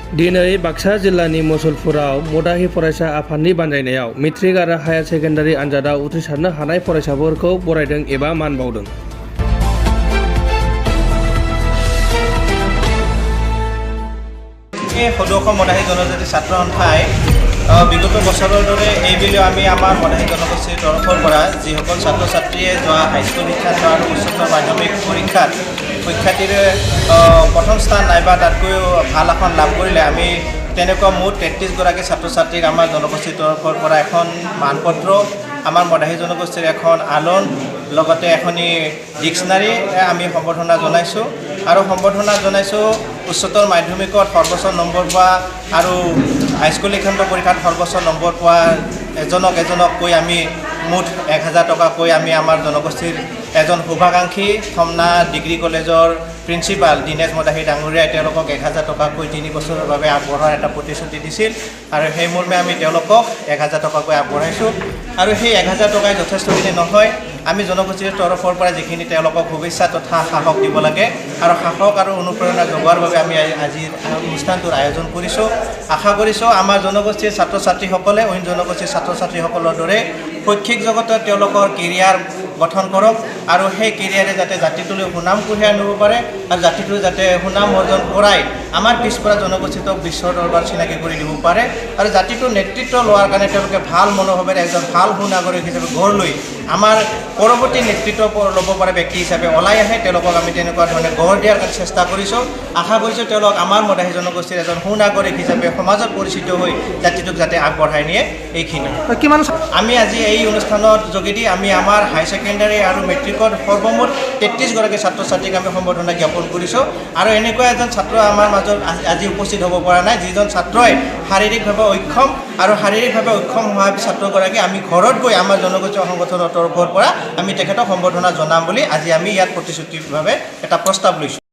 दिनै बाक्सा जिल्लानि मुसलपुराव मदाहि फरायसा आफादनि बानजायनायाव मेट्रिक आरो हायार सेकेन्डारि आनजादाव उथ्रिसारनो हानाय फरायसाफोरखौ बरायदों एबा मान बावदों। সদৌ মদাহী জনজাতি ছাত্ৰ সন্থাই বিগত বছৰৰ দৰে এইবেলিও আমি আমাৰ মদাহী জনগোষ্ঠীৰ তৰফৰ পৰা যিসকল ছাত্ৰ ছাত্ৰীয়ে যোৱা হাইস্কুল শিক্ষান্ত আৰু উচ্চতৰ মাধ্যমিক পৰীক্ষাত সুখ্যাতিৰে প্ৰথম স্থান নাইবা তাতকৈও ভাল এখন লাভ কৰিলে আমি তেনেকুৱা মুঠ 33গৰাকী ছাত্ৰ ছাত্ৰীক আমাৰ জনগোষ্ঠীৰ তৰফৰ পৰা এখন মানপত্ৰ, আমাৰ মদাহী জনগোষ্ঠীৰ এখন আলোন, লগতে এখনি ডিক্সনাৰী আমি সম্বৰ্ধনা জনাইছোঁ। আৰু সম্বৰ্ধনা জনাইছোঁ উচ্চতৰ মাধ্যমিকত সৰ্বোচ্চ নম্বৰ পোৱা আৰু হাইস্কুল শিক্ষান্ত পৰীক্ষাত সৰ্বোচ্চ নম্বৰ পোৱা এজনকৈ আমি মুঠ 1000 টকাকৈ আমি আমাৰ জনগোষ্ঠীৰ এজন শুভাকাংক্ষী থমনা ডিগ্ৰী কলেজৰ প্ৰিন্সিপাল দীনেশ মদাহী ডাঙৰীয়াই তেওঁলোকক 1000 টকাকৈ 3 বছৰৰ বাবে আগবঢ়োৱাৰ এটা প্ৰতিশ্ৰুতি দিছিল আৰু সেই মৰ্মে আমি তেওঁলোকক 1000 টকাকৈ আগবঢ়াইছোঁ। আৰু সেই 1000 টকাই যথেষ্টখিনি নহয়, আমি জনগোষ্ঠীৰ তৰফৰ পৰা যিখিনি তেওঁলোকক শুভেচ্ছা তথা সাহস দিব লাগে আৰু সাহস আৰু অনুপ্ৰেৰণা যোগোৱাৰ বাবে আমি আজিৰ অনুষ্ঠানটোৰ আয়োজন কৰিছোঁ। আশা কৰিছোঁ আমাৰ জনগোষ্ঠীৰ ছাত্ৰ ছাত্ৰীসকলে অইন জনগোষ্ঠীৰ ছাত্ৰ ছাত্ৰীসকলৰ দৰে শৈক্ষিক জগতত তেওঁলোকৰ কেৰিয়াৰ গঠন কৰক আৰু সেই কেৰিয়াৰে যাতে জাতিটোলৈ সুনাম কঢ়িয়াই আনিব পাৰে আৰু জাতিটোৰ যাতে সুনাম অৰ্জন কৰাই আমাৰ পিছপৰা জনগোষ্ঠীটোক বিশ্বৰ দৰবাৰ চিনাকি কৰি দিব পাৰে আৰু জাতিটোৰ নেতৃত্ব লোৱাৰ কাৰণে তেওঁলোকে ভাল মনোভাৱেৰে এজন ভাল সুনাগৰিক হিচাপে গঢ় লৈ আমাৰ পৰৱৰ্তী নেতৃত্ব ল'ব পৰা ব্যক্তি হিচাপে ওলাই আহে। তেওঁলোকক আমি তেনেকুৱা ধৰণে গঢ় দিয়াৰ কাৰণে চেষ্টা কৰিছোঁ। আশা কৰিছোঁ তেওঁলোক আমাৰ মদাহী জনগোষ্ঠীৰ এজন সুনাগৰিক হিচাপে সমাজত পৰিচিত হৈ জাতিটোক যাতে আগবঢ়াই নিয়ে। এইখিনি আমি আজি এই অনুষ্ঠানৰ যোগেদি আমি আমাৰ হাই ছেকেণ্ডাৰী আৰু মেট্ৰিকত সৰ্বমুঠ 33গৰাকী ছাত্ৰ ছাত্ৰীক আমি সম্বৰ্ধনা জ্ঞাপন কৰিছোঁ। আৰু এনেকুৱা এজন ছাত্ৰ আমাৰ মাজত আজি উপস্থিত হ'ব পৰা নাই, যিজন ছাত্ৰই শাৰীৰিকভাৱে অক্ষম আৰু শাৰীৰিকভাৱে অক্ষম হোৱা ছাত্ৰগৰাকী আমি ঘৰত গৈ আমাৰ জনগোষ্ঠী সংগঠনৰ তৰফৰ পৰা আমি তেখেতক সম্বৰ্ধনা জনাম বুলি আজি আমি ইয়াত প্ৰতিশ্ৰুতিভাৱে এটা প্ৰস্তাৱ লৈছোঁ।